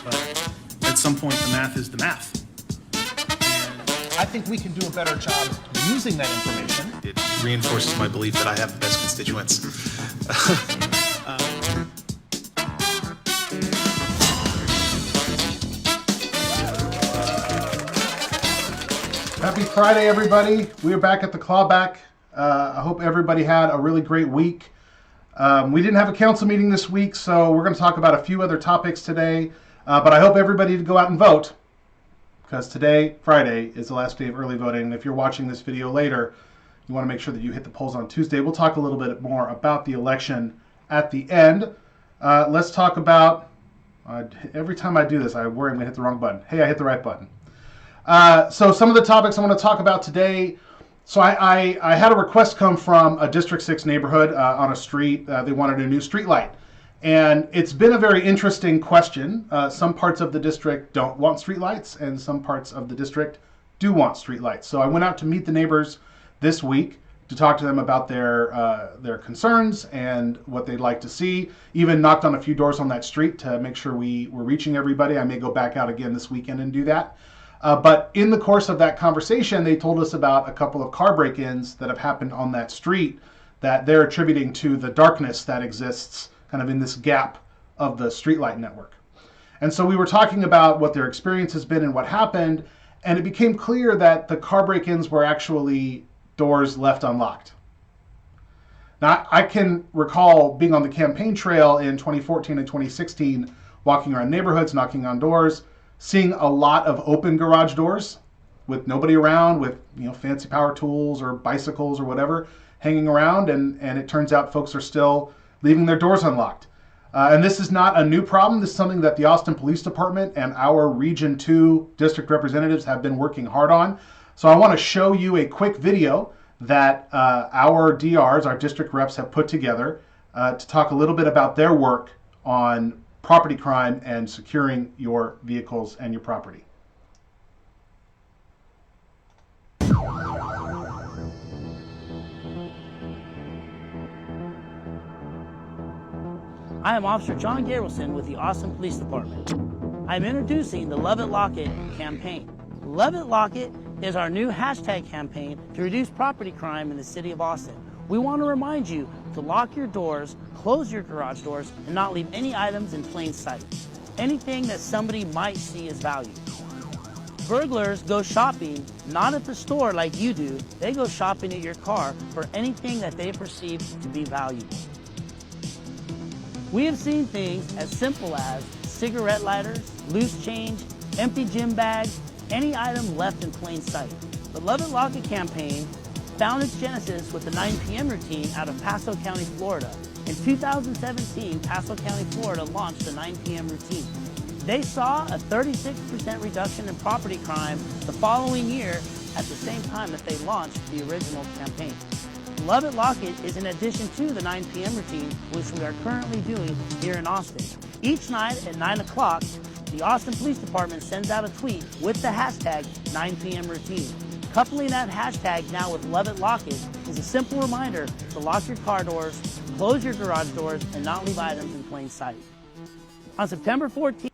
But at some point, the math is the math. I think we can do a better job using that information. It reinforces my belief that I have the best constituents. Happy Friday, everybody. We are back at the Clawback. I hope everybody had a really great week. We didn't have a council meeting this week, so we're going to talk about a few other topics today. But I hope everybody to go out and vote, because today, Friday, is the last day of early voting. And if you're watching this video later, you want to make sure that you hit the polls on Tuesday. We'll talk a little bit more about the election at the end. Let's talk about, every time I do this, I worry I'm going to hit the wrong button. Hey, I hit the right button. So some of the topics I want to talk about today. So I had a request come from a District 6 neighborhood on a street. They wanted a new street light. And it's been a very interesting question. Some parts of the district don't want street lights, and some parts of the district do want street lights. So I went out to meet the neighbors this week to talk to them about their concerns and what they'd like to see. Even knocked on a few doors on that street to make sure we were reaching everybody. I may go back out again this weekend and do that. But in the course of that conversation, they told us about a couple of car break-ins that have happened on that street that they're attributing to the darkness that exists kind of in this gap of the streetlight network. And so we were talking about what their experience has been and what happened, and it became clear that the car break-ins were actually doors left unlocked. Now, I can recall being on the campaign trail in 2014 and 2016, walking around neighborhoods, knocking on doors, seeing a lot of open garage doors with nobody around, with fancy power tools or bicycles or whatever hanging around, and it turns out folks are still leaving their doors unlocked. And this is not a new problem. This is something that the Austin Police Department and our Region 2 district representatives have been working hard on. So I want to show you a quick video that our DRs, our district reps, have put together to talk a little bit about their work on property crime and securing your vehicles and your property. I am Officer John Gabrielson with the Austin Police Department. I am introducing the Love It Lock It campaign. Love It Lock It is our new hashtag campaign to reduce property crime in the city of Austin. We want to remind you to lock your doors, close your garage doors, and not leave any items in plain sight. Anything that somebody might see as value. Burglars go shopping not at the store like you do, they go shopping at your car for anything that they perceive to be valuable. We have seen things as simple as cigarette lighters, loose change, empty gym bags, any item left in plain sight. The Love It Lock It campaign found its genesis with the 9 p.m. routine out of Pasco County, Florida. In 2017, Pasco County, Florida launched the 9 p.m. routine. They saw a 36% reduction in property crime the following year at the same time that they launched the original campaign. Love It Lock It is in addition to the 9 p.m. routine, which we are currently doing here in Austin. Each night at 9 o'clock, the Austin Police Department sends out a tweet with the hashtag 9 p.m. routine. Coupling that hashtag now with Love It Lock It is a simple reminder to lock your car doors, close your garage doors, and not leave items in plain sight. On September 14th,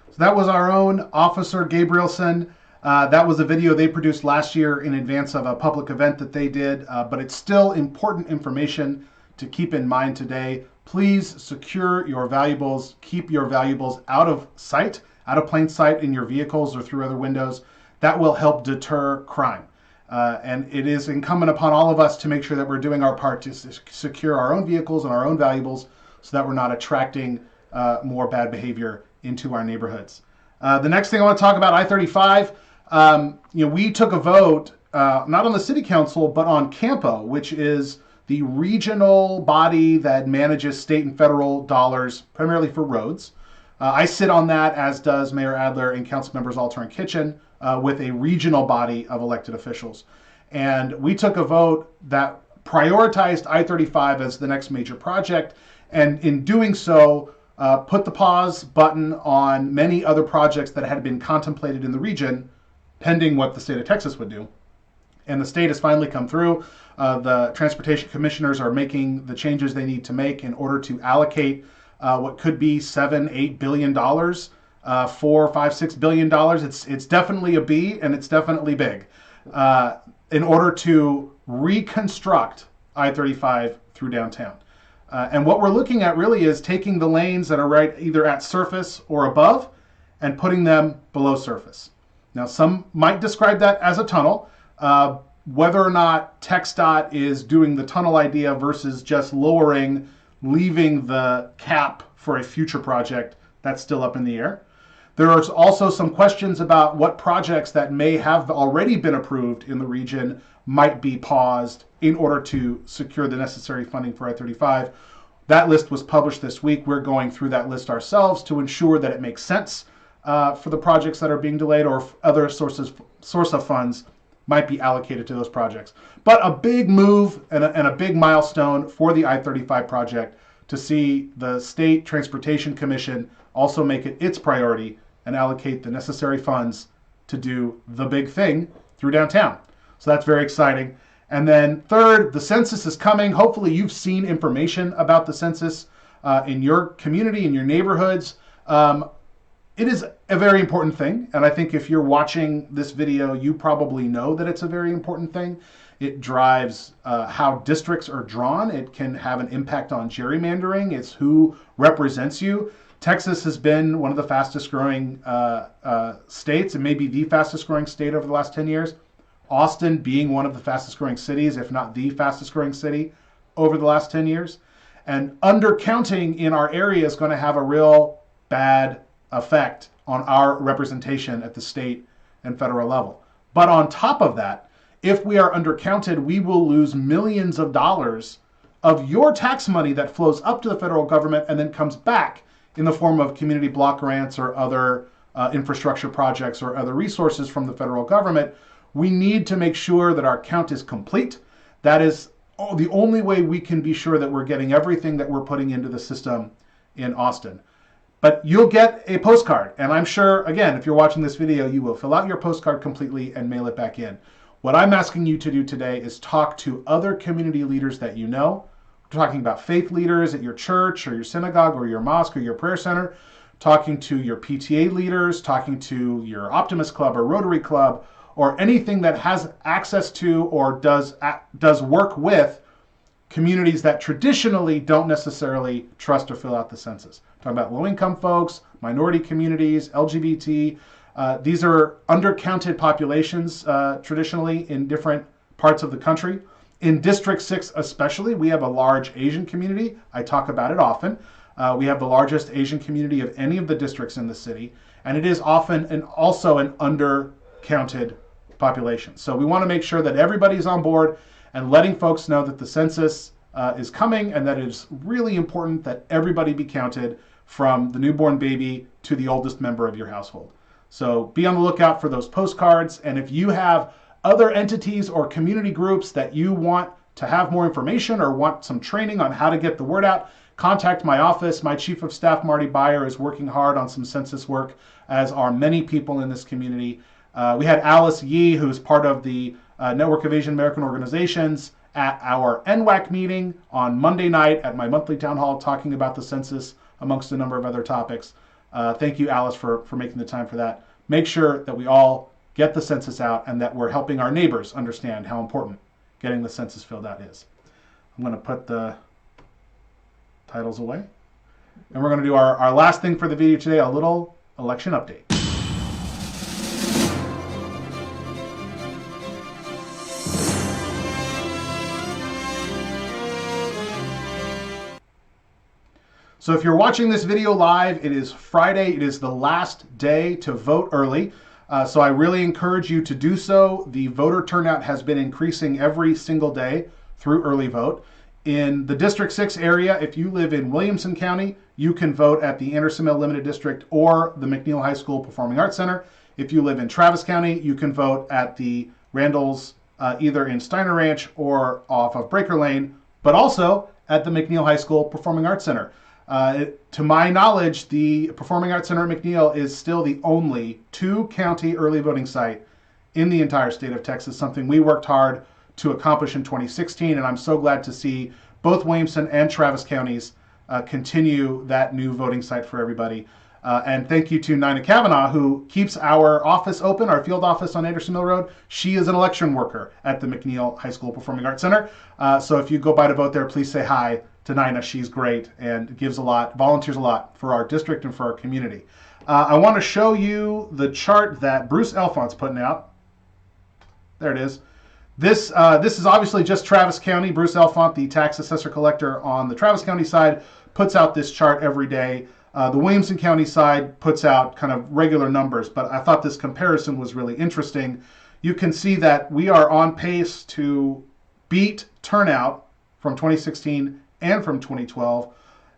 So that was our own Officer Gabrielson. That was a video they produced last year in advance of a public event that they did, but it's still important information to keep in mind today. Please secure your valuables, keep your valuables out of sight, out of plain sight in your vehicles or through other windows. That will help deter crime. And it is incumbent upon all of us to make sure that we're doing our part to secure our own vehicles and our own valuables so that we're not attracting more bad behavior into our neighborhoods. The next thing I want to talk about, I-35. We took a vote, not on the city council, but on CAMPO, which is the regional body that manages state and federal dollars, primarily for roads. I sit on that, as does Mayor Adler and council members Alter and Kitchen, with a regional body of elected officials. And we took a vote that prioritized I-35 as the next major project, and in doing so, put the pause button on many other projects that had been contemplated in the region, pending what the state of Texas would do. And the state has finally come through. The transportation commissioners are making the changes they need to make in order to allocate what could be $7-8 billion $4, $5, $6 billion. It's definitely a B, and it's definitely big. In order to reconstruct I-35 through downtown. And what we're looking at really is taking the lanes that are right either at surface or above and putting them below surface. Now, some might describe that as a tunnel. Whether or not TxDOT is doing the tunnel idea versus just lowering, leaving the cap for a future project, that's still up in the air. There are also some questions about what projects that may have already been approved in the region might be paused in order to secure the necessary funding for I-35. That list was published this week. We're going through that list ourselves to ensure that it makes sense for the projects that are being delayed, or if other source of funds might be allocated to those projects. But a big move and a big milestone for the I-35 project to see the State Transportation Commission also make it its priority and allocate the necessary funds to do the big thing through downtown. So that's very exciting. And then third, the census is coming. Hopefully you've seen information about the census in your community, in your neighborhoods. It is a very important thing. And I think if you're watching this video, you probably know that it's a very important thing. It drives how districts are drawn. It can have an impact on gerrymandering. It's who represents you. Texas has been one of the fastest growing states, and maybe the fastest growing state over the last 10 years. Austin being one of the fastest growing cities, if not the fastest growing city over the last 10 years. And undercounting in our area is going to have a real bad effect on our representation at the state and federal level. But on top of that, if we are undercounted, we will lose millions of dollars of your tax money that flows up to the federal government and then comes back in the form of community block grants or other infrastructure projects or other resources from the federal government. We need to make sure that our count is complete. That is the only way we can be sure that we're getting everything that we're putting into the system in Austin. But you'll get a postcard, and I'm sure, again, if you're watching this video, you will fill out your postcard completely and mail it back in. What I'm asking you to do today is talk to other community leaders that you know. We're talking about faith leaders at your church or your synagogue or your mosque or your prayer center, talking to your PTA leaders, talking to your Optimist Club or Rotary Club, or anything that has access to or does work with communities that traditionally don't necessarily trust or fill out the census. Talking about low-income folks, minority communities, LGBT. These are undercounted populations traditionally in different parts of the country. In District 6 especially, we have a large Asian community. I talk about it often. We have the largest Asian community of any of the districts in the city, and it is often also an undercounted population. So we want to make sure that everybody's on board and letting folks know that the census is coming and that it is really important that everybody be counted from the newborn baby to the oldest member of your household. So be on the lookout for those postcards, and if you have other entities or community groups that you want to have more information or want some training on how to get the word out, contact my office. My Chief of Staff, Marty Beyer, is working hard on some census work, as are many people in this community. We had Alice Yee, who's part of the Network of Asian American Organizations, at our NWAC meeting on Monday night at my monthly town hall, talking about the census amongst a number of other topics. Thank you, Alice, for making the time for that. Make sure that we all get the census out and that we're helping our neighbors understand how important getting the census filled out is. I'm going to put the titles away. And we're going to do our last thing for the video today, a little election update. So if you're watching this video live, it is Friday. It is the last day to vote early. So I really encourage you to do so. The voter turnout has been increasing every single day through early vote. In the District 6 area, if you live in Williamson County, you can vote at the Anderson Mill Limited District or the McNeil High School Performing Arts Center. If you live in Travis County, you can vote at the Randall's either in Steiner Ranch or off of Breaker Lane, but also at the McNeil High School Performing Arts Center. To my knowledge, the Performing Arts Center at McNeil is still the only two-county early voting site in the entire state of Texas, something we worked hard to accomplish in 2016, and I'm so glad to see both Williamson and Travis counties continue that new voting site for everybody. And thank you to Nina Kavanaugh, who keeps our office open, our field office on Anderson Mill Road. She is an election worker at the McNeil High School Performing Arts Center. So if you go by to vote there, please say hi to Nina. She's great and gives a lot, volunteers a lot for our district and for our community. I want to show you the chart that Bruce Elfont's putting out. There it is. This is obviously just Travis County. Bruce Elfont, the tax assessor collector on the Travis County side, puts out this chart every day. The Williamson County side puts out kind of regular numbers, but I thought this comparison was really interesting. You can see that we are on pace to beat turnout from 2016 and from 2012,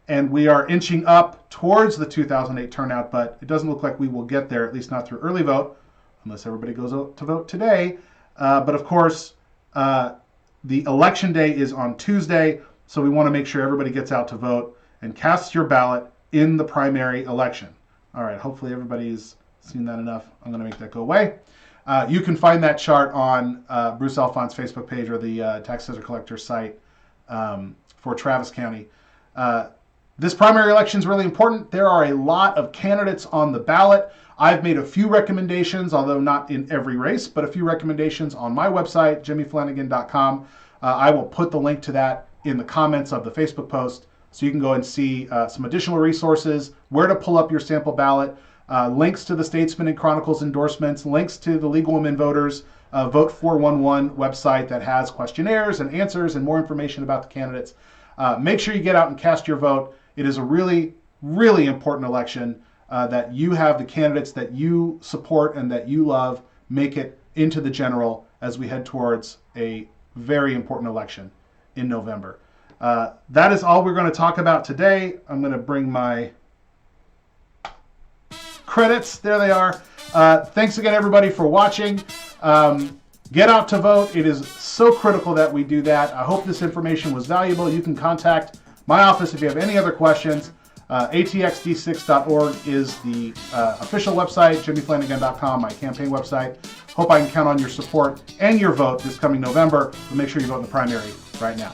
and we are inching up towards the 2008 turnout, but it doesn't look like we will get there, at least not through early vote, unless everybody goes out to vote today. But of course, the election day is on Tuesday, so we want to make sure everybody gets out to vote and cast your ballot in the primary election. All right, hopefully everybody's seen that enough. I'm going to make that go away. You can find that chart on Bruce Elfont's Facebook page or the Tax Assessor Collector site for Travis County. This primary election is really important. There are a lot of candidates on the ballot. I've made a few recommendations, although not in every race, but a few recommendations on my website, jimmyflannigan.com. I will put the link to that in the comments of the Facebook post, so you can go and see some additional resources, where to pull up your sample ballot, links to the Statesman and Chronicles endorsements, links to the Legal Women Voters Vote 411 website that has questionnaires and answers and more information about the candidates. Make sure you get out and cast your vote. It is a really, really important election that you have the candidates that you support and that you love make it into the general as we head towards a very important election in November. That is all we're going to talk about today. I'm going to bring my credits. There they are. Thanks again, everybody, for watching. Get out to vote. It is so critical that we do that. I hope this information was valuable. You can contact my office if you have any other questions. atxd6.org is the official website, jimmyflannigan.com, my campaign website. Hope I can count on your support and your vote this coming November, but make sure you vote in the primary right now.